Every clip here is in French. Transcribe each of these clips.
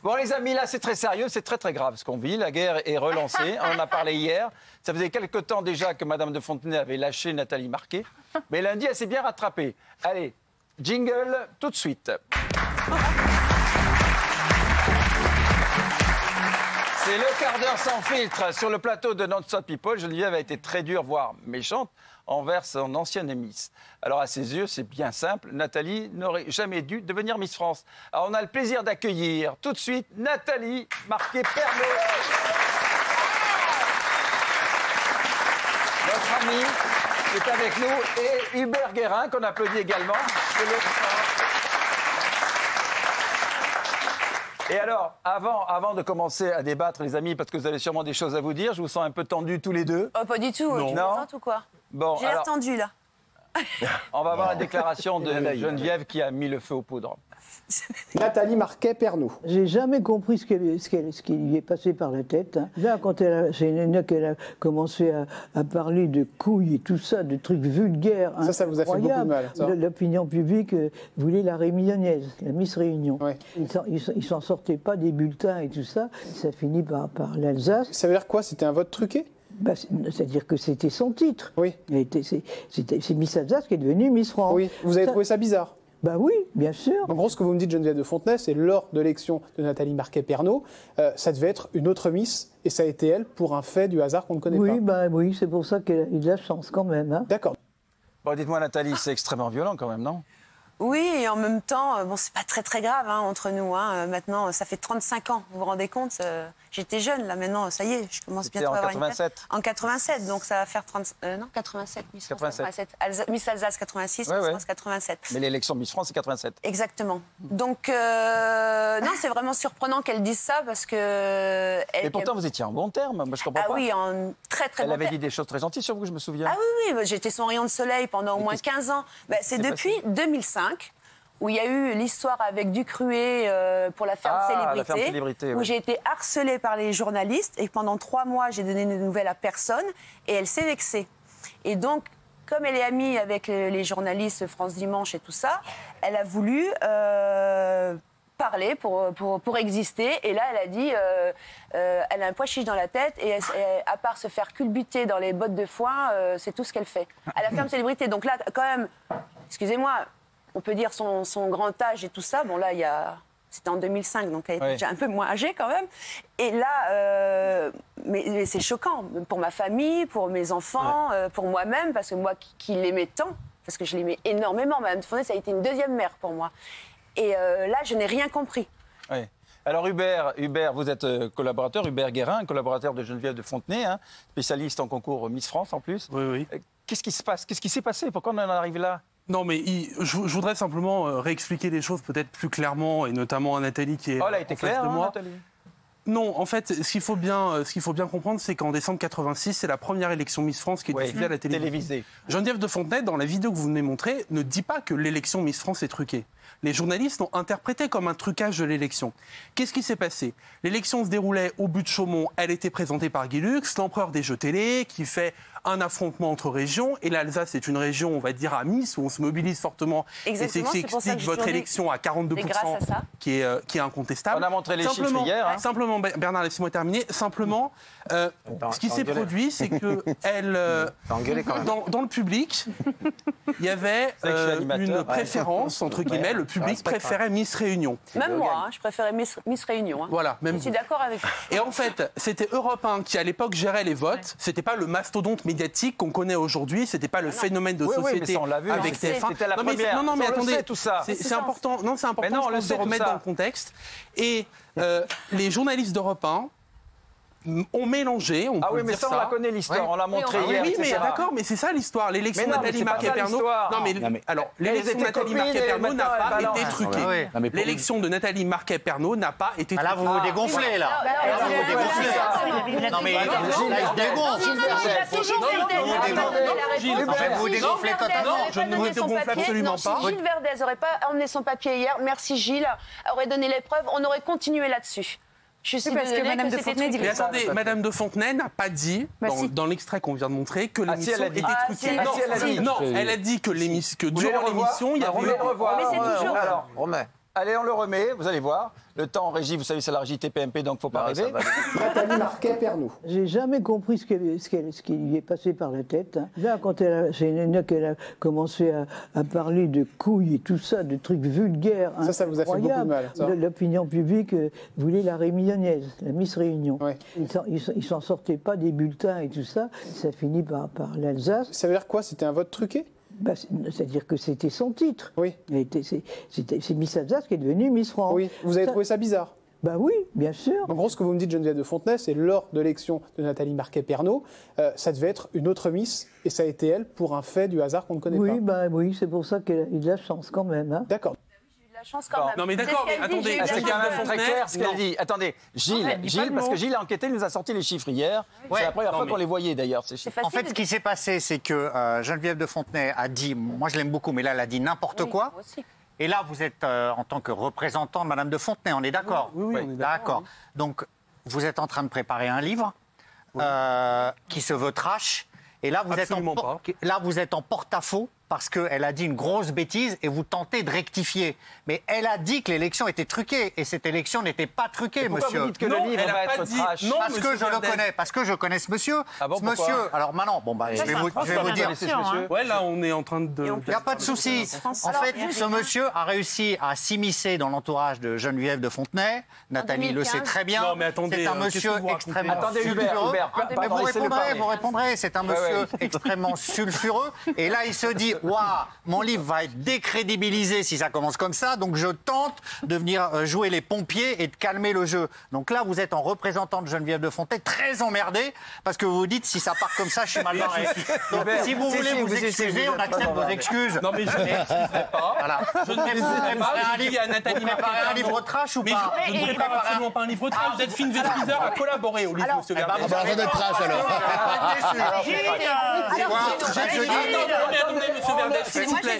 Bon les amis, là c'est très sérieux, c'est très grave ce qu'on vit. La guerre est relancée, on en a parlé hier. Ça faisait quelque temps déjà que Madame de Fontenay avait lâché Nathalie Marquet. Mais lundi, elle s'est bien rattrapée. Allez, jingle tout de suite. C'est le quart d'heure sans filtre. Sur le plateau de Non-Stop People, Geneviève a été très dure, voire méchante, envers son ancienne Miss. Alors à ses yeux, c'est bien simple, Nathalie n'aurait jamais dû devenir Miss France. Alors on a le plaisir d'accueillir tout de suite Nathalie Marquet-Pernot. Notre amie est avec nous et Hubert Guérin, qu'on applaudit également. Et alors, avant de commencer à débattre, les amis, parce que vous avez sûrement des choses à vous dire, je vous sens un peu tendus tous les deux. Oh, pas du tout. Non. Tu plaisantes ou quoi? Bon, j'ai l'air tendue, là. On va voir la déclaration de Geneviève qui a mis le feu aux poudres. Nathalie Marquet-Pernot. J'ai jamais compris ce qui lui est passé par la tête. Hein. Là, quand qu'elle a commencé à parler de couilles et tout ça, de trucs vulgaires. Ça vous a fait beaucoup de mal. L'opinion publique voulait la réunionnaise, la Miss Réunion. Ouais. Ils s'en sortaient pas des bulletins et tout ça. Ça finit par l'Alsace. Ça veut dire quoi? C'était un vote truqué? C'est-à-dire que c'était son titre. Oui. C'est Miss Alsace qui est devenue Miss France. Oui. Vous avez trouvé ça bizarre? Ben oui, bien sûr. En gros, ce que vous me dites, Geneviève de Fontenay, c'est lors de l'élection de Nathalie Marquet-Pernot, ça devait être une autre Miss, et ça a été elle pour un fait du hasard qu'on ne connaît pas. Oui, c'est pour ça qu'elle a eu de la chance quand même. Hein. D'accord. Bon, dites-moi, Nathalie, c'est extrêmement violent quand même, non? Oui, et en même temps, bon, c'est pas très grave hein, entre nous. Hein. Maintenant, ça fait 35 ans, vous vous rendez compte? J'étais jeune, là, maintenant, ça y est, je commence bientôt à avoir une... En 87, donc ça va faire 30... non, 87, Miss France 87. Miss Alsace 86, Miss France 87. Mais l'élection Miss France, c'est 87. Exactement. Donc, non, c'est vraiment surprenant qu'elle dise ça, parce que... Et pourtant, vous étiez en bon terme, moi je comprends pas. Ah oui, en très bon terme. Elle avait dit des choses très gentilles sur vous, je me souviens. Ah oui, j'étais son rayon de soleil pendant au moins 15 ans. C'est depuis 2005. Où il y a eu l'histoire avec Ducruet pour la ferme Célébrité, où j'ai été harcelée par les journalistes et pendant 3 mois, j'ai donné des nouvelles à personne et elle s'est vexée. Et donc, comme elle est amie avec les journalistes France Dimanche et tout ça, elle a voulu parler pour exister. Et là, elle a dit, elle a un pois chiche dans la tête et à part se faire culbuter dans les bottes de foin, c'est tout ce qu'elle fait. À la ferme Célébrité. Donc là, quand même, excusez-moi, on peut dire son grand âge et tout ça. Bon, là, c'était en 2005, donc elle était déjà un peu moins âgée quand même. Et là, mais c'est choquant pour ma famille, pour mes enfants, pour moi-même, parce que moi qui l'aimais tant, parce que je l'aimais énormément, Madame de Fontenay, ça a été une deuxième mère pour moi. Et là, je n'ai rien compris. Oui. Alors Hubert, vous êtes collaborateur, Hubert Guérin, collaborateur de Geneviève de Fontenay, hein, spécialiste en concours Miss France en plus. Oui. Qu'est-ce qui se passe? Qu'est-ce qui s'est passé? Pourquoi on en arrive là? Non, mais je voudrais simplement réexpliquer les choses peut-être plus clairement, et notamment à Nathalie qui est elle a été claire, de moi. Nathalie. Non, en fait, ce qu'il faut bien comprendre, c'est qu'en décembre 86, c'est la première élection Miss France qui est diffusée à la télévision. Geneviève de Fontenay, dans la vidéo que vous venez montrer, ne dit pas que l'élection Miss France est truquée. Les journalistes l'ont interprété comme un trucage de l'élection. Qu'est-ce qui s'est passé? L'élection se déroulait au but de Chaumont. Elle était présentée par Guy Lux, l'empereur des jeux télé, qui fait un affrontement entre régions. Et l'Alsace est une région, on va dire, à Miss, où on se mobilise fortement. Exactement, et c'est ce qui explique votre élection à 42%, qui est incontestable. On a montré les chiffres hier. Hein. Simplement, Bernard, laissez-moi terminer. Simplement, ce qui s'est produit, c'est que dans le public, il y avait une préférence, entre guillemets, le public préférait Miss Réunion. Même moi, je préférais Miss Réunion. Hein. Voilà, même je suis d'accord avec vous. Et en fait, c'était Europe 1 qui, à l'époque, gérait les votes. C'était pas le mastodonte médiatique qu'on connaît aujourd'hui. C'était pas le phénomène de société mais on l'a vu, avec TF1. C'était la première. Non, mais attendez, tout ça. C'est important. Non, c'est important de remettre dans le contexte. Et les journalistes d'Europe 1 ont mélangé, on peut dire ça. On la connaît l'histoire, on l'a montré hier. Oui, mais d'accord, mais c'est ça l'histoire. L'élection Nathalie Marquet-Pernot. Alors, l'élection de Nathalie Marquet-Pernot n'a pas été truquée. L'élection de Nathalie Marquet-Pernot n'a pas été truquée. Là, vous vous dégonflez, là. Là, vous vous dégonflez. Non, mais là, il dégonfle. En fait, vous vous dégonflez totalement. Je ne me dégonfle absolument pas. Si Gilles Verdez n'aurait pas emmené son papier hier, merci Gilles, aurait donné les preuves, on aurait continué là-dessus. Je suis parce que Madame de Fontenay dit. Mais attendez, Madame de Fontenay n'a pas dit, dans l'extrait qu'on vient de montrer, que l'émission était truquée. Non, elle a dit que durant l'émission, il y avait... Mais c'est toujours... Romain. Allez, on le remet, vous allez voir. Le temps en régie, vous savez, c'est la régie TPMP, donc faut pas rêver. Nathalie Marquet-Pernot. J'ai jamais compris ce qui lui est passé par la tête. Hein. Là, quand elle a commencé à parler de couilles et tout ça, de trucs vulgaires. Ça vous a fait beaucoup de mal. L'opinion publique voulait la réunionnaise, la Miss Réunion. Ouais. Ils s'en sortaient pas des bulletins et tout ça. Ça finit par l'Alsace. Ça veut dire quoi? C'était un vote truqué? C'est-à-dire que c'était son titre. Oui. C'est Miss Alsace qui est devenue Miss France. Oui. Vous avez trouvé ça bizarre? Ben oui, bien sûr. En gros, ce que vous me dites, Geneviève de Fontenay, c'est lors de l'élection de Nathalie Marquet-Pernot, ça devait être une autre Miss, et ça a été elle pour un fait du hasard qu'on ne connaît pas. Oui, c'est pour ça qu'elle a eu de la chance quand même. Hein. D'accord. Chance quand même. Non mais d'accord, mais attendez, c'est quand même très clair ce qu'elle dit. Attendez, Gilles, parce que Gilles a enquêté, il nous a sorti les chiffres hier. C'est la première fois qu'on les voyait d'ailleurs, ces chiffres. En fait, ce qui s'est passé, c'est que Geneviève de Fontenay a dit, moi je l'aime beaucoup, mais là elle a dit n'importe quoi. Moi aussi. Et là, vous êtes en tant que représentant de Madame de Fontenay, on est d'accord? Oui, on est d'accord. Donc, vous êtes en train de préparer un livre qui se veut trash. Et là, vous êtes en porte-à-faux parce qu'elle a dit une grosse bêtise et vous tentez de rectifier. Mais elle a dit que l'élection était truquée et cette élection n'était pas truquée, Pourquoi monsieur. vous dites que le livre va être trash? Non, parce que je le connais, parce que je connais ce monsieur. Ah bon, ce monsieur. Alors maintenant, je vais vous dire. Ouais, là, on est en train de... Il n'y a pas de souci. En fait, ce monsieur a réussi à s'immiscer dans l'entourage de Geneviève de Fontenay. Nathalie le sait très bien. Non, mais attendez, c'est un monsieur extrêmement sulfureux. Mais vous répondrez. C'est un monsieur extrêmement sulfureux. Et là, il se dit, waouh, mon livre va être décrédibilisé si ça commence comme ça. Donc, je tente de venir jouer les pompiers et de calmer le jeu. Donc là, vous êtes en représentant de Geneviève de Fontenay, très emmerdé, parce que vous vous dites, si ça part comme ça, je suis mal barré. Donc, si vous voulez vous excuser, on accepte vos excuses. Non, mais je n'excuserai pas. Voilà. Je ne m'excuserai pas. Je dis à Nathalie Préparer un livre trash ou pas? Je ne prépare absolument pas un livre trash. Delphine Westphieser a collaboré au livre, monsieur Verdet. Vous êtes trash alors. Attendez, monsieur Verdet,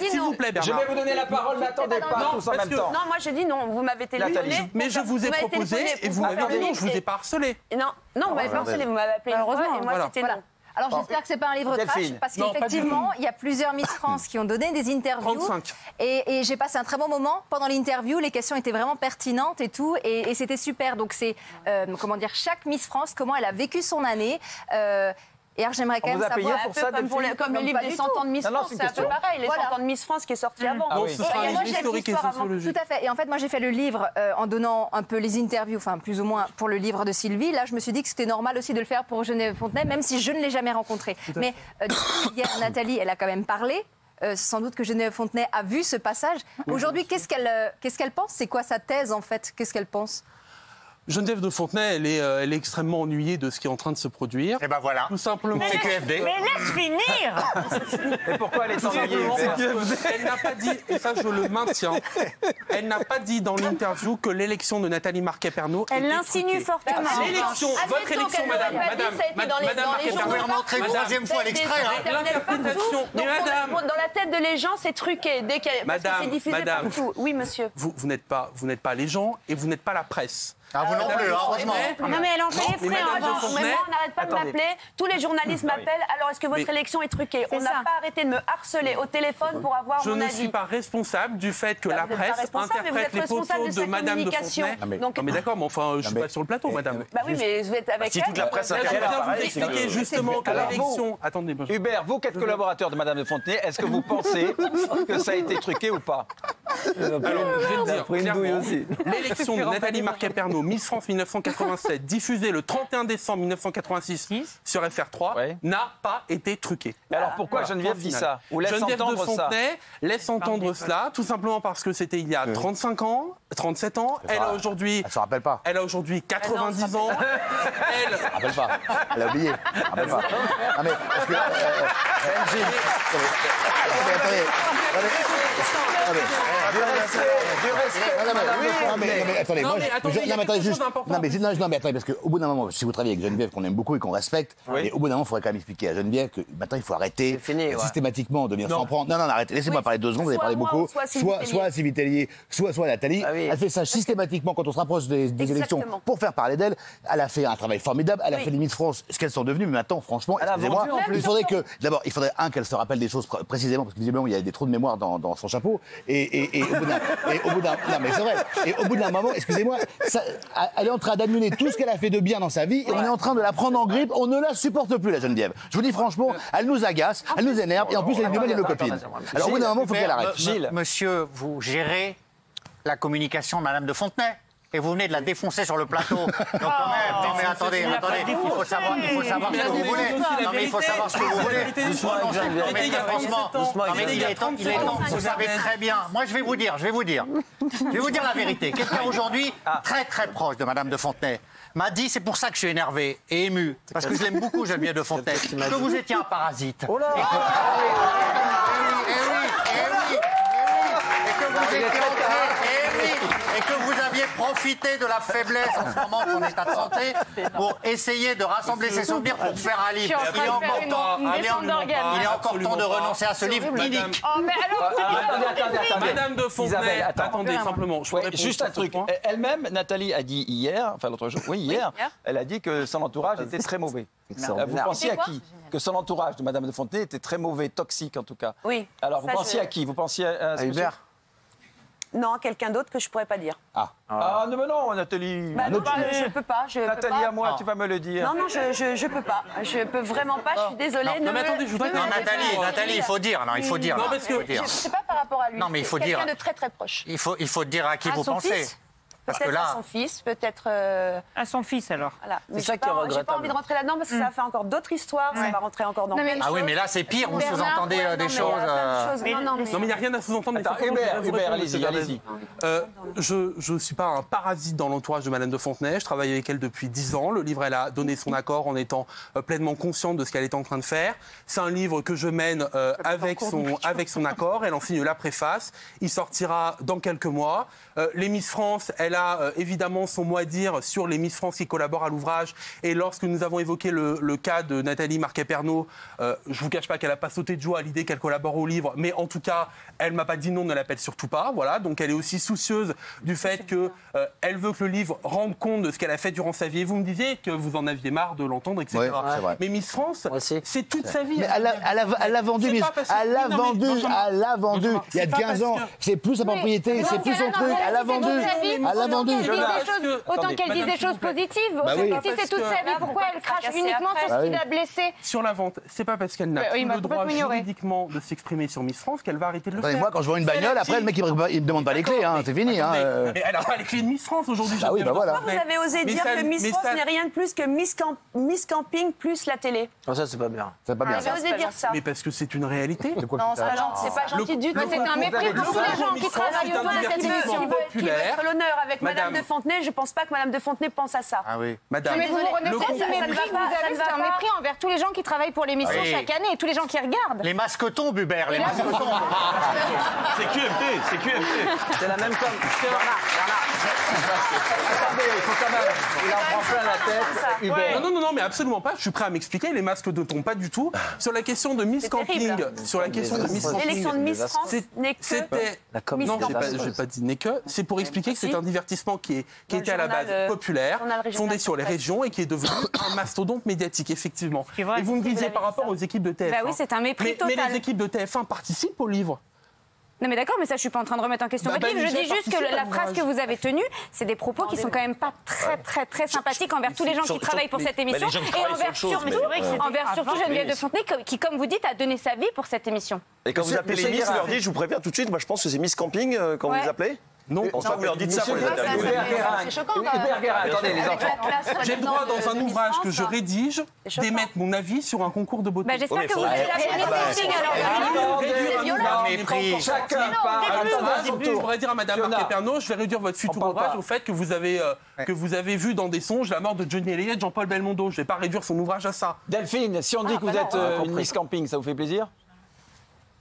s'il vous plaît, Je Bernard. vais vous donner la parole, n'attendez pas tous en même temps. Non, moi j'ai dit non, vous m'avez téléphoné. Mais je vous ai proposé et vous m'avez dit non, je vous ai pas harcelé. Non, vous m'avez pas harcelé, vous m'avez appelé une fois et moi c'était non. Alors j'espère que c'est pas un livre trash, parce qu'effectivement, il y a plusieurs Miss France qui ont donné des interviews. 35. Et j'ai passé un très bon moment pendant l'interview. Les questions étaient vraiment pertinentes et tout, et c'était super. Donc c'est, chaque Miss France, comment elle a vécu son année. Et alors j'aimerais quand même savoir... pour ça, comme le livre des 100 ans de Miss France, c'est un peu pareil, les 100 ans de Miss France qui est sorti avant. Donc ce sera un livre historique et sociologique. Tout à fait. Et en fait, moi, j'ai fait le livre en donnant un peu les interviews, enfin, plus ou moins pour le livre de Sylvie. Là, je me suis dit que c'était normal aussi de le faire pour Geneviève Fontenay, même si je ne l'ai jamais rencontrée. Mais hier, Nathalie, elle a quand même parlé. Sans doute que Geneviève Fontenay a vu ce passage. Aujourd'hui, qu'est-ce qu'elle pense? C'est quoi sa thèse, en fait? Qu'est-ce qu'elle pense? Geneviève de Fontenay, elle est extrêmement ennuyée de ce qui est en train de se produire. Et ben voilà. Tout simplement. C'est QFD. Mais laisse finir. Et pourquoi elle est ennuyée? Elle n'a pas dit, et ça je le maintiens, elle n'a pas dit dans l'interview que l'élection de Nathalie Marquet-Pernot Elle l'insinue fortement. L'élection, votre élection, madame Vous pouvez remontrer une troisième fois l'extrait. L'interprétation, mais madame, Dans la tête de les gens, c'est truqué. Parce que c'est diffusé partout. Oui, monsieur. vous n'êtes pas les gens et vous n'êtes pas la presse. Ah, vous non plus, heureusement. Non, mais elle en fait les frais. Mais moi, on n'arrête pas de m'appeler. Tous les journalistes m'appellent. Alors, est-ce que votre élection est truquée? On n'a pas arrêté de me harceler au téléphone pour avoir Je mon ne avis. suis pas responsable du fait que la vous n'êtes pas presse responsable, mais vous interprète êtes les propos responsable de de sa Madame de communication. Fontenay. Donc- Non mais d'accord, mais enfin, je suis pas sur le plateau, madame. Bah oui, mais vous êtes avec Si elle. toute la presse Là, je intervient, viens vous pareil, expliquer justement que Alors, l'élection... Attendez, moi, Hubert, vous qui êtes collaborateur de Madame de Fontenay, est-ce que vous pensez que ça a été truqué ou pas? Alors, je vais le dire clairement, l'élection de Nathalie Marquet-Pernot, Miss France 1987, diffusée le 31 décembre 1986 sur FR3, Ouais. n'a pas été truquée. Alors pourquoi Geneviève point dit final. ça? Ou laisse Geneviève de entendre ça? Fontenay laisse entendre cela, tout simplement parce que c'était il y a 35 ans, 37 ans. Elle a aujourd'hui... Elle se rappelle pas. Elle a aujourd'hui 90 ans. Elle... Elle se rappelle pas. Elle a oublié. Elle se rappelle pas. Non mais parce que. Attendez, Non, moi, mais attendez, il y a attendez, quelque juste. chose d'important. Non, mais attendez, parce qu'au bout d'un moment, si vous travaillez avec Geneviève, qu'on aime beaucoup et qu'on respecte, et au bout d'un moment, il faudrait quand même expliquer à Geneviève que maintenant, il faut arrêter systématiquement de venir s'en prendre. Non, arrêtez. Laissez-moi parler 2 secondes, vous avez parlé beaucoup. Soit Sylvie Tellier, soit Nathalie. Elle fait ça systématiquement quand on se rapproche des élections pour faire parler d'elle. Elle a fait un travail formidable. Elle a fait les Miss France, ce qu'elles sont devenues. Mais maintenant, franchement, excusez-moi, il faudrait qu'elle se rappelle des choses précisément, parce que visiblement, il y a des trous de mémoire dans son chapeau. Et au bout d'un non mais c'est vrai. Et au bout d'un moment, excusez-moi, elle est en train d'annuler tout ce qu'elle a fait de bien dans sa vie et on est en train de la prendre en grippe. On ne la supporte plus, la Geneviève. Je vous dis franchement, elle nous agace, elle nous énerve et en plus elle est nouvelle de nos copines. Alors au bout d'un moment, il faut qu'elle arrête. Gilles, monsieur, vous gérez la communication de Madame de Fontenay. Et vous venez de la défoncer sur le plateau. Donc quand même, non mais attendez, il faut savoir ce que vous voulez. Non mais il faut savoir ce que vous voulez. Non mais franchement, il est temps, vous savez très bien. Moi je vais vous dire la vérité. Quelqu'un aujourd'hui, très proche de Madame de Fontenay, m'a dit, c'est pour ça que je suis énervé et ému, parce que je l'aime beaucoup, Geneviève de Fontenay, que vous étiez un parasite. Oh là et que vous étiez et que vous aviez profité de la faiblesse en ce moment qu'on est à santé pour essayer de rassembler ses souvenirs pour faire un livre. Il est encore temps de renoncer à ce livre inique. Attendez, Madame de Fontenay, attendez simplement. Juste un truc. Elle-même, Nathalie a dit hier, enfin l'autre jour, oui hier, elle a dit que son entourage était très mauvais. Vous pensiez à qui? Que son entourage de Madame de Fontenay était très mauvais, toxique en tout cas. Oui. Alors vous pensiez à qui? Vous pensiez à Hubert? Non, quelqu'un d'autre que je pourrais pas dire. Ah non, mais non, Nathalie. Je peux pas. Nathalie, à moi, tu vas me le dire. Non, je peux pas. Je peux vraiment pas. Je suis désolée. Non, mais attendez, je voudrais. Non, Nathalie, il faut dire. Non, il faut dire. Non, parce que c'est pas par rapport à lui. Non, mais il faut dire. Quelqu'un de très proche. Il faut dire à qui vous pensez. Peut-être à son fils, peut-être... À son fils, alors. Voilà. Mais j'ai pas envie de rentrer là-dedans parce que ça fait encore d'autres histoires, ça va rentrer encore dans plein de choses. Ah oui, mais là, c'est pire, vous sous-entendez des choses... Non, mais il n'y a rien à sous-entendre. Hubert, allez-y. Je ne suis pas un parasite dans l'entourage de Madame de Fontenay. Je travaille avec elle depuis 10 ans. Le livre, elle a donné son accord en étant pleinement consciente de ce qu'elle est en train de faire. C'est un livre que je mène avec son accord. Elle en signe la préface. Il sortira dans quelques mois. Les Miss France, elle a évidemment son mot à dire sur les Miss France qui collaborent à l'ouvrage. Et lorsque nous avons évoqué le cas de Nathalie Marquet-Pernot, je ne vous cache pas qu'elle n'a pas sauté de joie à l'idée qu'elle collabore au livre. Mais en tout cas, elle ne m'a pas dit non, ne l'appelle surtout pas. Voilà. Donc elle est aussi soucieuse du fait qu'elle veut que le livre rende compte de ce qu'elle a fait durant sa vie. Et vous me disiez que vous en aviez marre de l'entendre, etc. Ouais, c'est vrai. Mais Miss France, c'est toute sa vie. Mais elle l'a vendu, elle l'a vendu. Il y a 15 ans. C'est plus sa propriété, c'est plus son truc. Elle l'a vendu. Autant qu'elle dise des choses positives. Si c'est toute sa vie, pourquoi elle crache uniquement sur ce qui l'a blessée? Sur la vente, c'est pas parce qu'elle n'a plus le droit juridiquement de s'exprimer sur Miss France qu'elle va arrêter de le faire. Moi, quand je vends une bagnole, après, le mec, il me demande pas les clés, c'est fini. Mais elle n'a pas les clés de Miss France aujourd'hui. Ah oui, bah voilà. Pourquoi vous avez osé dire que Miss France n'est rien de plus que Miss Camping plus la télé? Ça, c'est pas bien. C'est pas bien. Vous avez osé dire ça? Mais parce que c'est une réalité. Non, c'est pas gentil du tout. C'est un mépris pour tous les gens qui travaillent autour de cette émission. Qui veut être l'honneur avec Madame de Fontenay, je pense pas que Madame de Fontenay pense à ça. Ah oui. Madame. Mais vous reconnaissez ce mépris que vous avez, c'est un mépris envers tous les gens qui travaillent pour l'émission chaque année et tous les gens qui regardent. Les masques tombent, Hubert, les masques tombent. C'est QMT. C'est la même com. Attendez, il faut quand même. Il en prend plein la tête. Hubert. Non, mais absolument pas. Je suis prêt à m'expliquer. Les masques ne tombent pas du tout. Sur la question de Miss Camping. Sur la question de Miss Camping. L'élection de Miss France n'est que... C'était... Non, je n'ai pas dit n'est que. C'est pour expliquer que c'est un divertissement qui était à la base populaire, fondé sur les régions et qui est devenu un mastodonte médiatique, effectivement. Et vous me disiez par rapport aux équipes de TF1. Bah oui, c'est un mépris total. Mais les équipes de TF1 participent au livre. Non mais d'accord, mais ça je suis pas en train de remettre en question votre livre. Je dis juste que la phrase que vous avez tenue, c'est des propos qui sont quand même pas très sympathiques envers tous les gens qui travaillent pour cette émission et envers surtout Geneviève de Fontenay qui, comme vous dites, a donné sa vie pour cette émission. Et quand vous appelez les Miss, vous leur dites, je vous préviens tout de suite, moi je pense que c'est Miss Camping quand vous les appelez. Non, on vous leur dites ça pour les interviewer. C'est choquant. Hubert Guérin, attendez les enfants. J'ai le droit dans un ouvrage que je rédige d'émettre mon avis sur un concours de beauté. J'espère que vous allez la Mépris. Chacun parle. Je voudrais dire à Madame Marquet-Pernot, je vais réduire votre futur ouvrage au fait que vous avez vu dans des songes la mort de Johnny Hallyday et Jean-Paul Belmondo. Je ne vais pas réduire son ouvrage à ça. Delphine, si on dit que vous êtes une Miss Camping, ça vous fait plaisir?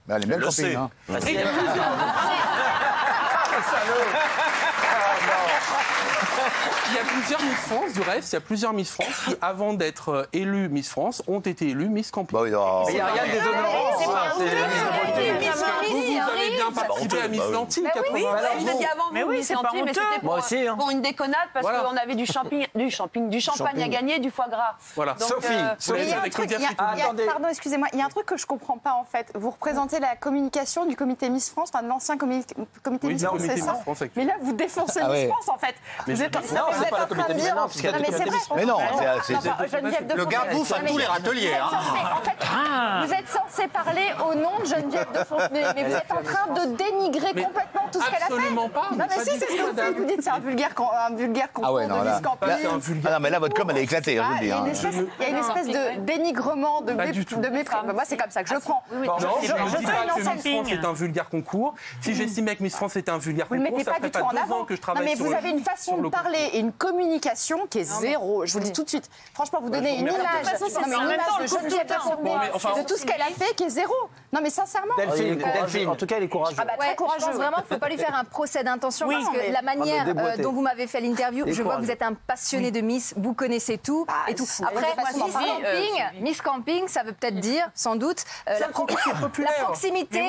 Elle est bien camping, hein. Il y a plusieurs Miss France, du reste, il y a plusieurs Miss France qui, avant d'être élues Miss France, ont été élues Miss Camping. Bah oui, non. Mais il n'y a rien de déshonorant. Vous avez bien bien participé à Miss Lanty, 86. Oui, je l'ai dit avant vous, Miss Lanty, mais c'était pour une déconnade parce qu'on avait du champagne à gagner, du foie gras. Voilà. Pardon, excusez-moi, il y a un truc que je comprends pas en fait. Vous représentez la communication du comité Miss France, enfin de l'ancien comité Miss France, c'est ça. Mais là, vous défoncez Miss France en fait. Vous êtes c'est pas le comité Miss France, c'est le comité Miss France. Mais non, le gars bouffe à tous les râteliers. En fait, vous êtes censé parler au nom de Geneviève de Fontenay, mais vous êtes en train de dénigrer complètement tout ce qu'elle a fait. Absolument pas. Non, mais si, c'est ce que vous faites. Vous dites c'est un vulgaire concours de Miss Camping. Ah non, mais là, votre com, elle est éclatée, je vous le dis. Il y a une espèce de dénigrement, de mépris. Moi, c'est comme ça que je prends. Non, je ne dis pas que Miss France est un vulgaire concours. Si j'estimais que Miss France était un vulgaire concours, ça ferait pas 2 ans que je travaille sur le... Non, mais vous avez une façon de parler et une communication qui est zéro. Je vous le dis tout de suite. Franchement, vous donnez une image de Geneviève de Fontenay, de tout ce qu'elle a fait qui est zéro. Non, mais sincèrement. Delphine, en tout cas, elle est courageuse. Très courageuse. Je pense vraiment qu'il ne faut pas lui faire un procès d'intention parce que la manière dont vous m'avez fait l'interview, je vois que vous êtes un passionné de Miss, vous connaissez tout et tout. Après, Miss Camping, ça veut peut-être dire, sans doute, la proximité,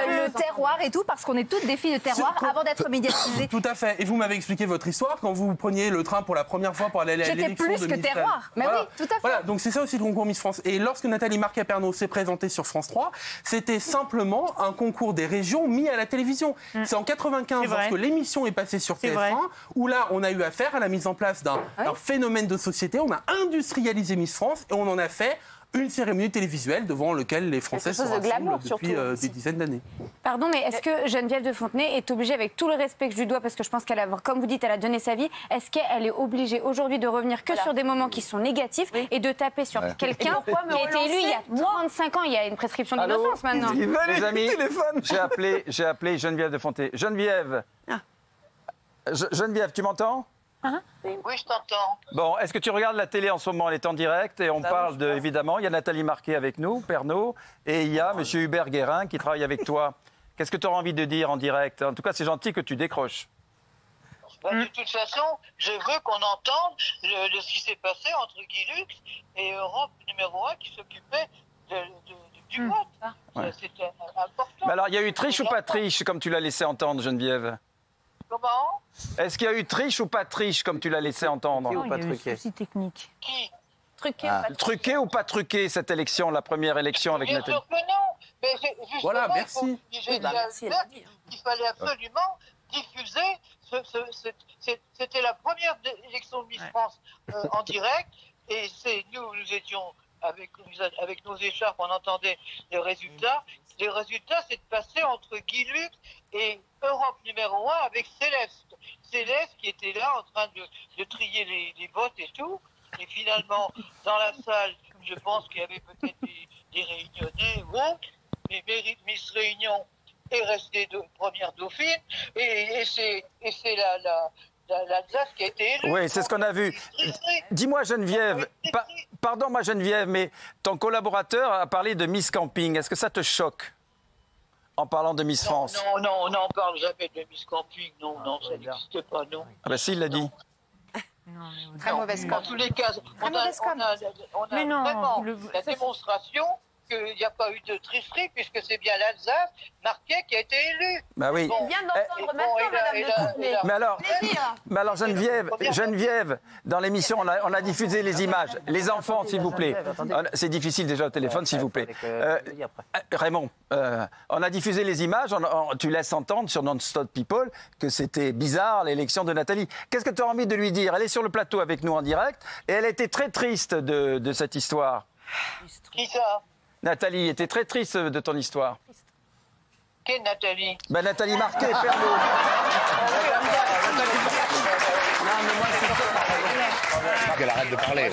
le terroir et tout, parce qu'on est toutes des filles de terroir avant d'être médiatisées. Tout à fait. Et vous m'avez expliqué votre histoire quand vous preniez le train pour la première fois pour aller à l'élection de Miss France. J'étais plus que terroir. Mais oui, tout à fait. Voilà, donc c'est ça aussi le concours Miss France. Et lorsque Nathalie Marquet-Pernot s'est présentée sur France 3, c'était simplement un concours des régions mis à la télévision. C'est en 95, lorsque l'émission est passée sur TF1, où là, on a eu affaire à la mise en place d'un phénomène de société. On a industrialisé Miss France et on en a fait une cérémonie télévisuelle devant laquelle les Français se rassemblent depuis des dizaines d'années. Pardon, mais est-ce que Geneviève de Fontenay est obligée, avec tout le respect que je lui dois, parce que je pense qu'elle a, comme vous dites, elle a donné sa vie, est-ce qu'elle est obligée aujourd'hui de revenir que sur des moments qui sont négatifs et de taper sur quelqu'un qui a été élu il y a 35 ans? Il y a une prescription d'innocence maintenant. Les amis, j'ai appelé Geneviève de Fontenay. Geneviève, tu m'entends? Oui, je t'entends. Bon, est-ce que tu regardes la télé en ce moment? Elle est en direct et on parle de, évidemment, il y a Nathalie Marquet avec nous, Pernot, et il y a M. Hubert Guérin qui travaille avec toi. Qu'est-ce que tu auras envie de dire en direct? En tout cas, c'est gentil que tu décroches. De toute façon, je veux qu'on entende ce qui s'est passé entre Guy Lux et Europe numéro 1 qui s'occupait du vote. Ouais. C'était important. Mais alors, il y a eu triche ou pas triche, comme tu l'as laissé entendre, Geneviève? Comment? Est-ce qu'il y a eu triche ou pas triche, comme tu l'as laissé entendre? Ou pas truqué? C'est technique. Qui? Truqué ou pas truqué, cette élection, la première élection avec Nathalie? Bien sûr que non. Mais voilà, merci. Il fallait absolument diffuser. C'était la première élection de Miss France en direct. Et nous étions avec nos écharpes, on entendait les résultats. Les résultats, c'est de passer entre Guy Lux et Europe numéro 1 avec Céleste. Céleste qui était là en train de trier les votes et tout. Et finalement, dans la salle, je pense qu'il y avait peut-être des réunionnais ou autres. Mais Miss Réunion est restée première dauphine. Et c'est l'Alsace qui a été élue. Oui, c'est ce qu'on a vu. Dis-moi, Geneviève, pardon-moi, Geneviève, mais ton collaborateur a parlé de Miss Camping. Est-ce que ça te choque en parlant de Miss France? Non, on n'en parle jamais de Miss Camping. Non, ça n'existe pas, non. Ah ben si, il l'a dit. Très mauvaise com. En tous les cas, on a vraiment la démonstration qu'il n'y a pas eu de tricherie, puisque c'est bien l'Alsace, Marquet, qui a été élu. Bah oui. On vient d'entendre maintenant, Madame de Fontenay. Mais alors Geneviève, dans l'émission, on a diffusé les images. Les enfants, s'il vous plaît. C'est difficile déjà au téléphone, s'il vous plaît. Raymond, on a diffusé les images. Tu laisses entendre sur Non-Stop People que c'était bizarre l'élection de Nathalie. Qu'est-ce que tu as envie de lui dire? Elle est sur le plateau avec nous en direct et elle était très triste de cette histoire. Qui ça? Nathalie était très triste de ton histoire. Quelle Nathalie? Nathalie Marquet, Pernot. Qu'elle arrête de parler.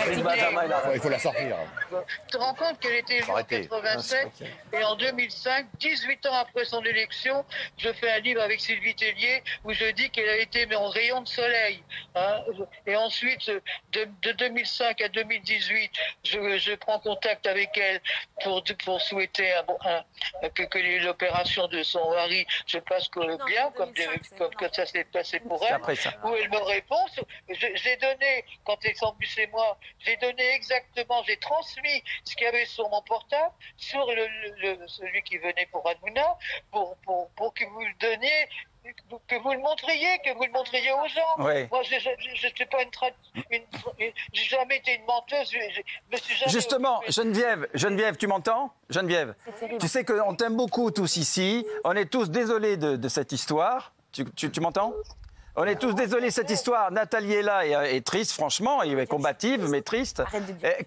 Il faut la sortir. Tu te rends compte qu'elle était élue en 87 et en 2005, 18 ans après son élection, je fais un livre avec Sylvie Tellier où je dis qu'elle a été mon rayon de soleil. Hein. Et ensuite, de 2005 à 2018, je prends contact avec elle pour souhaiter que l'opération de son mari se passe bien, comme ça s'est passé pour elle. Où elle me répond, j'ai donné, quand ils sont Cambus et moi, j'ai donné exactement, j'ai transmis ce qu'il y avait sur mon portable, sur celui qui venait pour Hanouna, pour que vous le donniez, que vous le montriez aux gens. Oui. Moi, je suis pas j'ai jamais été une menteuse. Justement, Geneviève, tu m'entends? Geneviève, tu sais qu'on t'aime beaucoup tous ici. On est tous désolés de cette histoire. Tu m'entends? On est tous désolés de cette histoire. Nathalie est là et est triste, franchement, elle est combative, mais triste.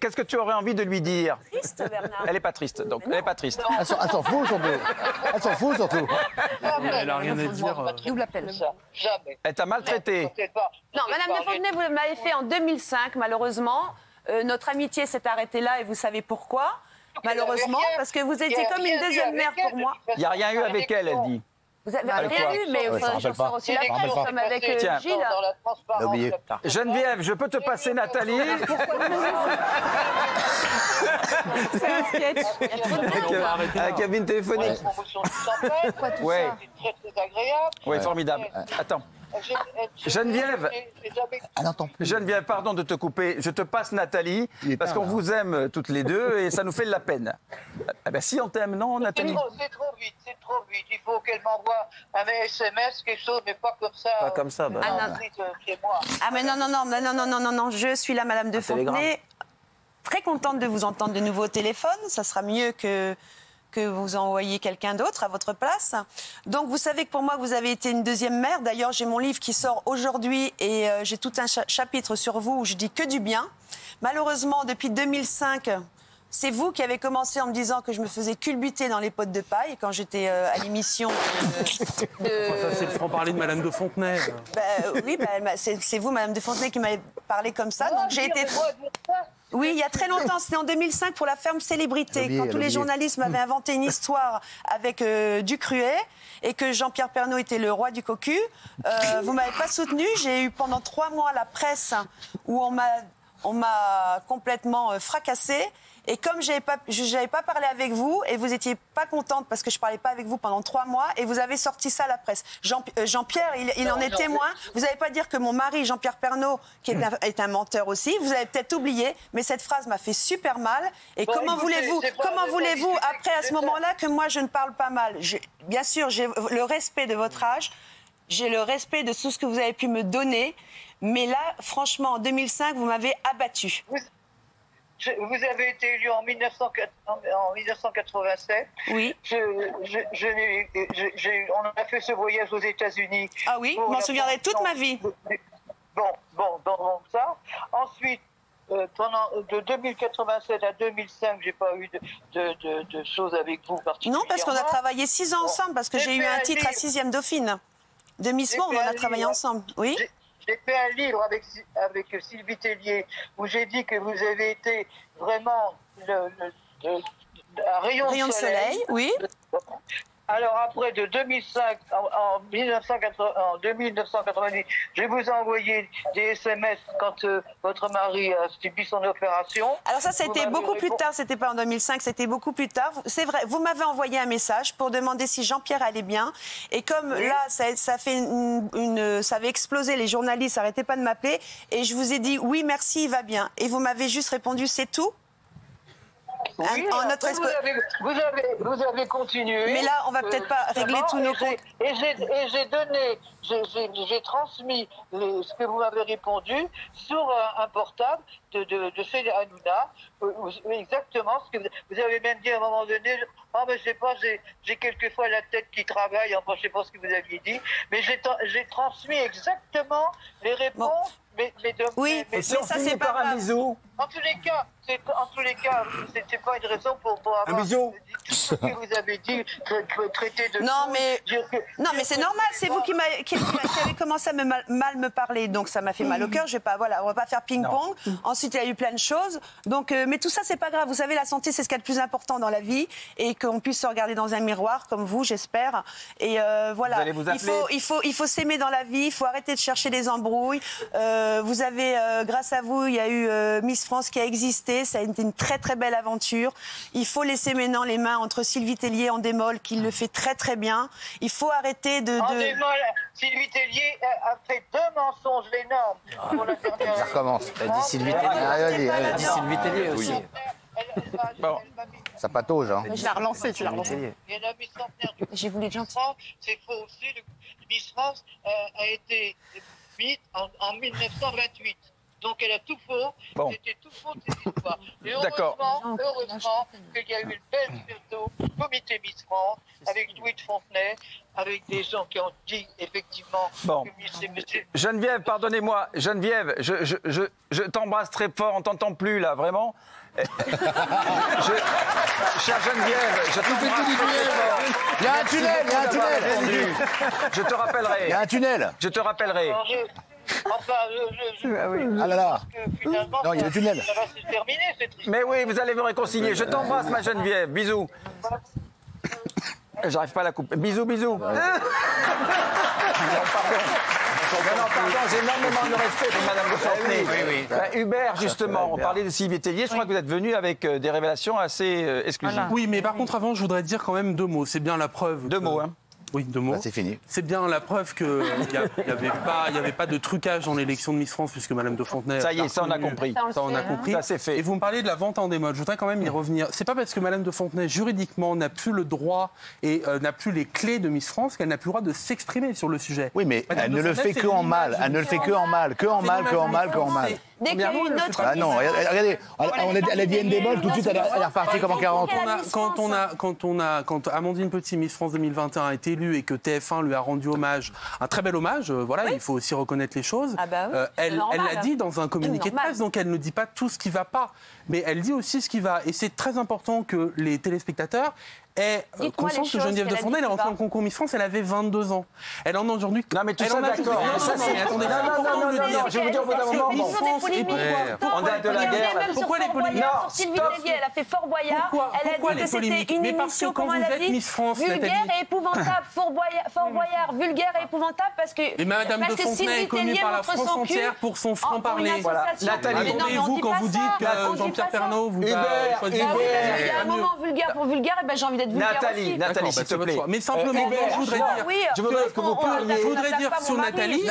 Qu'est-ce que tu aurais envie de lui dire? Triste, Bernard. Elle n'est pas triste, donc elle n'est pas triste. Elle s'en fout, surtout. Elle s'en fout, surtout. Elle n'a rien à dire. Double appel. Jamais. Elle t'a maltraité. Non, Madame de Fontenay, vous m'avez fait en 2005, malheureusement. Notre amitié s'est arrêtée là et vous savez pourquoi? Malheureusement, parce que vous étiez comme une deuxième mère pour moi. Il n'y a rien eu avec elle dit. Vous n'avez rien eu, mais il faudrait que je ressors aussi la France, comme avec Gilles. Oublié. Geneviève, je peux te passer Nathalie? C'est un sketch. À la cabine téléphonique. Oui. C'est très agréable. Oui, formidable. Attends. Geneviève, Geneviève, pardon de te couper. Je te passe Nathalie, parce qu'on vous aime toutes les deux et ça nous fait de la peine. Eh ben si on t'aime, non, Nathalie? C'est trop vite. Il faut qu'elle m'envoie un SMS, quelque chose, mais pas comme ça. Pas comme ça, bah. Ah mais non, je suis là, Madame de Fontenay. Très contente de vous entendre de nouveau au téléphone. Ça sera mieux que vous envoyiez quelqu'un d'autre à votre place. Donc, vous savez que pour moi, vous avez été une deuxième mère. D'ailleurs, j'ai mon livre qui sort aujourd'hui et j'ai tout un chapitre sur vous où je dis que du bien. Malheureusement, depuis 2005, c'est vous qui avez commencé en me disant que je me faisais culbuter dans les pottes de paille quand j'étais à l'émission Ça, c'est le franc-parler de Madame de Fontenay. Oui, c'est vous, Madame de Fontenay, qui m'avez parlé comme ça. Donc, j'ai été... Oui, il y a très longtemps, c'était en 2005 pour la ferme Célébrité, quand tous les journalistes m'avaient inventé une histoire avec Ducruet et que Jean-Pierre Pernaut était le roi du cocu. Vous ne m'avez pas soutenu. J'ai eu pendant 3 mois la presse où on m'a complètement fracassée. Et comme je n'avais pas parlé avec vous et vous n'étiez pas contente parce que je ne parlais pas avec vous pendant 3 mois et vous avez sorti ça à la presse. Jean-Pierre, il en est témoin. Vous n'allez pas dire que mon mari, Jean-Pierre Pernaut, qui est un menteur aussi, vous avez peut-être oublié, mais cette phrase m'a fait super mal. Et comment voulez-vous, après, à ce moment-là, que moi, je ne parle pas mal? Bien sûr, j'ai le respect de votre âge, j'ai le respect de tout ce que vous avez pu me donner, mais là, franchement, en 2005, vous m'avez abattue. Vous avez été élu en 1987. Oui. On a fait ce voyage aux États-Unis. Ah oui, je m'en souviendrai toute ma vie. Donc ça. Ensuite, de 2087 à 2005, j'ai pas eu de choses avec vous particulièrement. Non, parce qu'on a travaillé 6 ans ensemble, parce que j'ai eu un titre à 6e Dauphine. De Miss Monde, on a travaillé ensemble. Oui. J'ai fait un livre avec Sylvie Tellier où j'ai dit que vous avez été vraiment un rayon de soleil. Oui. Alors après, de 2005 en 1990, je vous ai envoyé des SMS quand votre mari a subi son opération. Alors ça, c'était beaucoup plus tard, c'était pas en 2005, c'était beaucoup plus tard. C'est vrai, vous m'avez envoyé un message pour demander si Jean-Pierre allait bien. Et comme là, ça avait explosé, les journalistes n'arrêtaient pas de m'appeler. Et je vous ai dit, oui, merci, il va bien. Et vous m'avez juste répondu, c'est tout. Oui, vous avez continué. Mais là, on va peut-être pas régler tous nos comptes. Et j'ai transmis ce que vous m'avez répondu sur un portable de chez Hanouna. Exactement ce que vous avez même dit à un moment donné. Ah, mais je sais pas, j'ai quelquefois la tête qui travaille. Enfin, je sais pas ce que vous aviez dit. Mais j'ai transmis exactement les réponses. Bon. Mais ça, c'est pas un bisou. En tous les cas, c'était pas une raison pour avoir un bisou. Dit ce que vous avez dit, traiter de non, mais c'est normal, c'est vous qui avez commencé à mal me parler, donc ça m'a fait mal au cœur. On va pas faire ping-pong. Ensuite, il y a eu plein de choses. Donc, mais tout ça, c'est pas grave. Vous savez, la santé, c'est ce qu'il y a de plus important dans la vie, et qu'on puisse se regarder dans un miroir, comme vous, j'espère. Et voilà, il faut s'aimer dans la vie. Il faut arrêter de chercher des embrouilles. Vous avez, grâce à vous, il y a eu Miss Miss France qui a existé. Ça a été une très très belle aventure. Il faut laisser maintenant les mains entre Sylvie Tellier en démol, qui le fait très très bien. Il faut arrêter de... En démol, Sylvie Tellier a fait 2 mensonges énormes. Pour la dernière... Ça recommence. Elle dit Sylvie Tellier. Elle dit Sylvie Tellier aussi. Bon. Ça patauge, hein. Je l'ai relancé, tu l'as relancé. Et la Miss Centenaire du J'ai voulu Miss France, c'est faux aussi. Le Miss France a été mise en 1928. Donc elle a tout faux. Bon. C'était tout faux, cette histoire. Et D'accord. heureusement qu'il y a eu une belle photo comité Miss France avec Louis de Fontenay, avec des gens qui ont dit effectivement Bon. que monsieur... Geneviève, pardonnez-moi. Geneviève, je t'embrasse très fort, on t'entend plus là, vraiment. Chère Geneviève, je t'embrasse très fort. Il y a un tunnel, il y a un tunnel. Je te rappellerai. Il y a un tunnel. Je te rappellerai. Ah là là. Non, il y a le tunnel. Ça va se terminer, c'est triste. Mais oui, vous allez me réconcilier. Je t'embrasse, ma Geneviève. Bisous. J'arrive pas à la couper. Bisous, bisous. Non, pardon, j'ai énormément de respect pour Madame de Fontenay. Hubert, justement, on parlait de Sylvie Tellier. Je crois que vous êtes venu avec des révélations assez exclusives. Oui, mais par contre, avant, je voudrais dire quand même 2 mots. C'est bien la preuve. 2 mots, hein. Oui, 2 mots. Bah, c'est fini. C'est bien la preuve qu'il n'y avait pas de trucage dans l'élection de Miss France, puisque Madame de Fontenay... Ça y est, ça on a compris. Ça on a compris. Ça c'est fait. Et vous me parlez de la vente en démol. Je voudrais quand même y revenir. C'est pas parce que Madame de Fontenay, juridiquement, n'a plus le droit et n'a plus les clés de Miss France qu'elle n'a plus le droit de s'exprimer sur le sujet. Oui, mais elle ne le fait que en mal. Elle ne le fait que en mal. Que en mal, que en mal, que en mal. Dès qu'il y a eu une autre... Ah non, regardez, elle a dit une démol, tout de suite elle est repartie comme en 40. Quand Amandine Petit, Miss France 2021, est élue et que TF1 lui a rendu hommage, un très bel hommage, voilà, il faut aussi reconnaître les choses. Ah bah oui, elle l'a dit dans un communiqué de presse, donc elle ne dit pas tout ce qui ne va pas, mais elle dit aussi ce qui va. Et c'est très important que les téléspectateurs aient conscience que Geneviève de Fontenay, elle est rentrée dans le concours Miss France, elle avait 22 ans. Elle en a aujourd'hui... Non mais tout ça d'accord. Attendez, non, je vais vous dire au bout d'un moment. On date de la guerre. Pourquoi les polémiques? Sylvie Tellier, elle a fait Fort Boyard. Elle a dit que c'était une émission, comment elle a dit, vulgaire et épouvantable. Fort Boyard, vulgaire et épouvantable parce que... Et Madame de Fontenay est connue par la France entière pour son franc-parler. Nathalie, attendez-vous quand vous dites que Jean-Pierre Pernaut vous a choisi... Il y a un moment vulgaire pour vulgaire, et ben j'ai envie d'être vulgaire aussi. Nathalie, s'il te plaît. Mais simplement, je voudrais dire que vous parliez... Je voudrais dire sur Nathalie...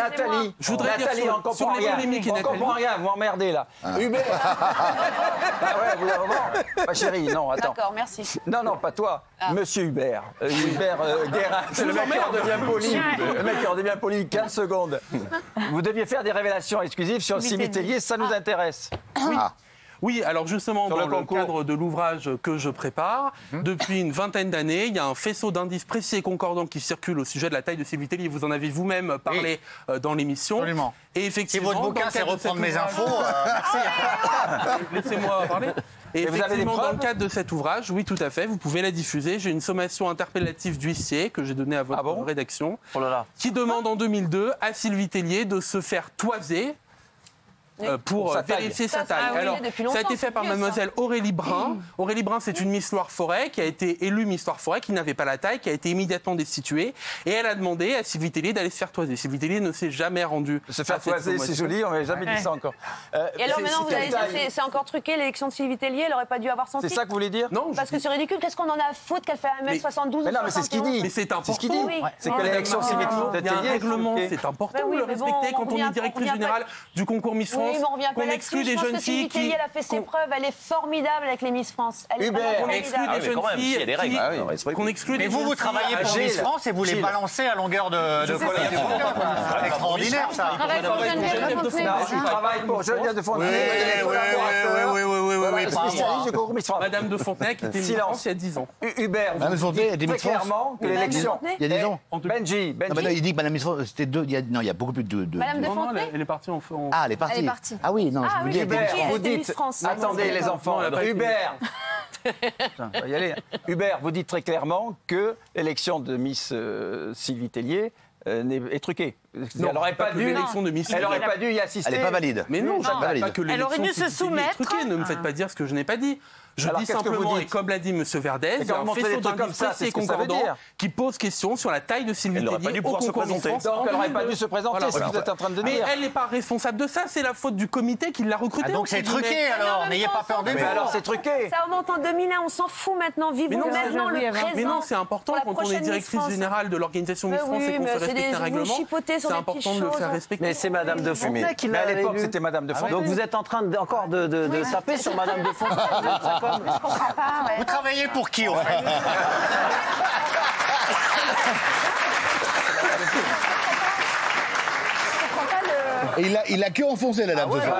Je voudrais dire sur les polémiques et Nathalie... On comprend rien, vous m'emmerdez là. Hubert. Ouais, vous vraiment. Ma chérie, non, attends. D'accord, merci. Non, pas toi. Monsieur Hubert. Hubert Guérin, c'est le mec qui en devient poli. Le mec qui en devient poli, 15 secondes. Vous deviez faire des révélations exclusives sur Sylvie Tellier, ça nous intéresse. Oui, alors justement, dans le cadre de l'ouvrage que je prépare, depuis une vingtaine d'années, il y a un faisceau d'indices précis et concordants qui circule au sujet de la taille de Sylvie Tellier. Vous en avez vous-même parlé dans l'émission. Absolument. Et effectivement, si votre bouquin, c'est reprendre mes infos, merci. Laissez-moi parler. Et vous avez des effectivement, preuves dans le cadre de cet ouvrage, oui, tout à fait, vous pouvez la diffuser. J'ai une sommation interpellative d'huissier que j'ai donnée à votre rédaction, qui demande en 2002 à Sylvie Tellier de se faire toiser pour vérifier sa taille. Alors, ça a été fait par mademoiselle Aurélie Brun. Aurélie Brun, c'est une Miss Loire-Forêt qui a été élue Miss Loire-Forêt, qui n'avait pas la taille, qui a été immédiatement destituée. Et elle a demandé à Sylvie Tellier d'aller se faire toiser. Sylvie Tellier ne s'est jamais rendue. Se faire toiser, c'est joli, on n'avait jamais dit ça encore. Et alors maintenant, vous allez dire, c'est encore truqué, l'élection de Sylvie Tellier, elle n'aurait pas dû avoir son titre. C'est ça que vous voulez dire? Non. Parce que c'est ridicule, qu'est-ce qu'on en a à foutre qu'elle fait 1m72 mais non, mais c'est ce qu'il dit. Mais c'est important. C'est ce qu'il dit. C'est que l'élection de Sylvie Tellier... Il y a un règlement, c'est important de le respecter quand on est directrice générale du concours Miss France. Qu'on exclut des jeunes filles qui... Elle a fait ses preuves, elle est formidable avec les Miss France. On exclut des jeunes filles qu'on exclut des jeunes filles. Mais vous travaillez pour Miss France et vous les balancez à longueur de collège. C'est extraordinaire, ça. Je travaille pour Geneviève de Fontenay. Oui, spécialiste du concours Miss France. Madame de Fontenay qui était Miss France il y a 10 ans. Hubert, Madame de Fontenay était Miss France clairement que l'élection... Il y a 10 ans. Benji. Il dit que Madame Miss France, c'était 2... Non, il y a beaucoup plus de... Madame de Fontenay, elle est partie en... Ah, elle est partie. Ah oui, non, je vous dis... Hubert, vous dites... Attendez les enfants, Hubert. On va y aller. Hubert, vous dites très clairement que l'élection de Miss Sylvie Tellier est truquée. Non, elle n'aurait pas dû y assister. Elle n'est pas valide. Mais non, je ne dis pas que elle aurait dû se soumettre. Ne me faites pas dire ce que je n'ai pas dit. Je dis simplement, et comme l'a dit M. Verdez, il y a un faisceau d'indices précis et concordants qui pose question sur la taille de Sylvie Tellier au concours Miss France. Donc elle n'aurait pas dû se présenter, c'est ce que vous êtes en train de dire. Mais elle n'est pas responsable de ça, c'est la faute du comité qui l'a recrutée. Donc c'est truqué alors, n'ayez pas peur des mots. Alors c'est truqué. Ça remonte en 2001, on s'en fout maintenant, vivons maintenant le présent. Mais non, c'est important quand on est directrice générale de l'organisation Miss France et qu'on fait respecter un règlement. C'est important de le faire respecter. Mais c'est Madame de Fontenay qui l'a. Mais à l'époque, c'était Madame de Fontenay. Donc vous êtes en train encore de taper sur Madame de Fontenay. Vous travaillez pour qui, en fait? Il a que enfoncé la dame ce soir.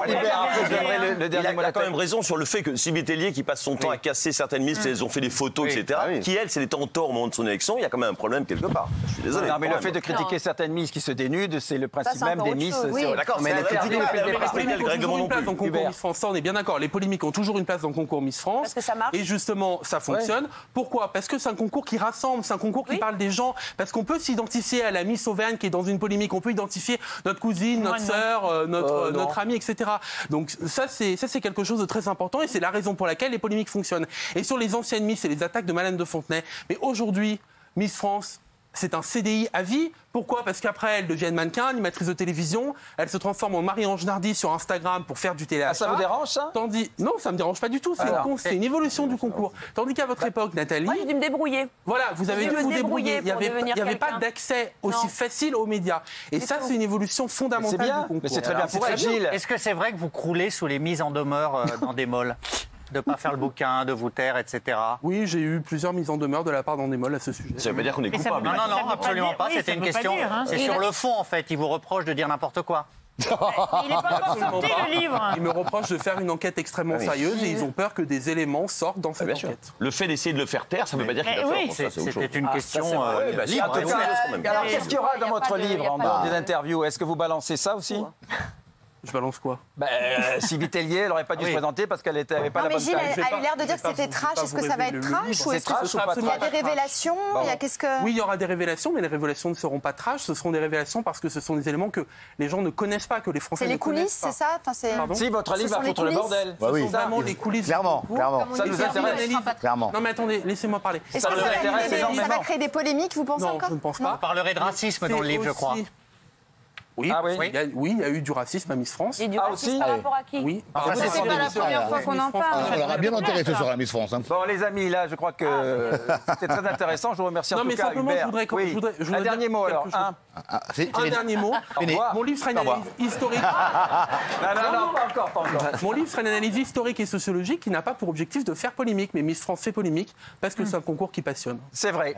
Il a quand même raison sur le fait que Sylvie Tellier, qui passe son temps à casser certaines miss, elles ont fait des photos, etc., qui, elle, s'est en tort au moment de son élection, il y a quand même un problème quelque part. Je suis désolé. Non, mais le fait de critiquer certaines miss qui se dénudent, c'est le principe même des miss. D'accord, mais les polémiques ont toujours une place dans le concours Miss France, ça on est bien d'accord. Les polémiques ont toujours une place dans le concours Miss France. Parce que ça marche. Et justement, ça fonctionne. Pourquoi? Parce que c'est un concours qui rassemble, c'est un concours qui parle des gens. Parce qu'on peut s'identifier à la Miss Auvergne qui est dans une polémique, on peut identifier notre cousine, notre sœur, notre amie, etc. Donc ça c'est quelque chose de très important et c'est la raison pour laquelle les polémiques fonctionnent. Et sur les anciennes Miss et les attaques de Madame de Fontenay, mais aujourd'hui, Miss France, c'est un CDI à vie. Pourquoi? Parce qu'après, elles deviennent mannequins, animatrices de télévision, elles se transforment en Marie-Ange Nardi sur Instagram pour faire du téléachat. Ah, ça vous dérange, ça? Non, ça me dérange pas du tout, c'est une évolution du concours. Tandis qu'à votre époque, Nathalie... Moi, j'ai dû me débrouiller. Voilà, vous avez dû vous débrouiller. Il n'y avait pas d'accès aussi facile aux médias. Et ça, c'est une évolution fondamentale du concours. Mais c'est très bien pour Gilles. Est-ce que c'est vrai que vous croulez sous les mises en demeure dans des malls? De ne pas faire le bouquin, de vous taire, etc. Oui, j'ai eu plusieurs mises en demeure de la part d'Andemol à ce sujet. Ça veut pas dire qu'on est coupable. Non, absolument pas. C'était une question. C'est sur le fond, en fait. Il vous reproche de dire n'importe quoi. Il n'est pas encore sorti, le livre. Ils me reprochent de faire une enquête extrêmement sérieuse et ils ont peur que des éléments sortent dans cette enquête. Le fait d'essayer de le faire taire, ça ne veut pas dire qu'il va faire. C'était une question libre. Alors, qu'est-ce qu'il y aura dans votre livre en dehors des interviews? Est-ce que vous balancez ça aussi? Je balance quoi? Sylvie Tellier, elle n'aurait pas dû se présenter parce qu'elle n'avait pas la bonne taille. Gilles a eu l'air de dire que c'était trash. Est-ce que ça va être trash ou est-ce qu'il y a des révélations? Oui, il y aura des révélations, mais les révélations ne seront pas trash. Ce seront des révélations parce que ce sont des éléments que les gens ne connaissent pas, que les Français ne connaissent pas. C'est les coulisses, c'est ça? Si, votre livre va foutre le bordel. Ce sont vraiment les coulisses. Clairement. Ça nous intéresse. Clairement. Non, mais attendez, laissez-moi parler. Est-ce que ça va créer des polémiques, vous pensez encore? Non, je ne pense pas. Vous parlerez de racisme dans le livre, je crois. Oui, il y a eu du racisme à Miss France. Et du racisme par rapport à qui? Oui. C'est pas la première fois qu'on en parle. On aura bien enterré ce soir à Miss France. Bon, les amis, là, je crois que c'était très intéressant. Je vous remercie en tout cas, Hubert. Un dernier mot, alors. Un dernier mot. Mon livre sera une analyse historique. Non, pas encore. Mon livre sera une analyse historique et sociologique qui n'a pas pour objectif de faire polémique. Mais Miss France fait polémique parce que c'est un concours qui passionne. C'est vrai.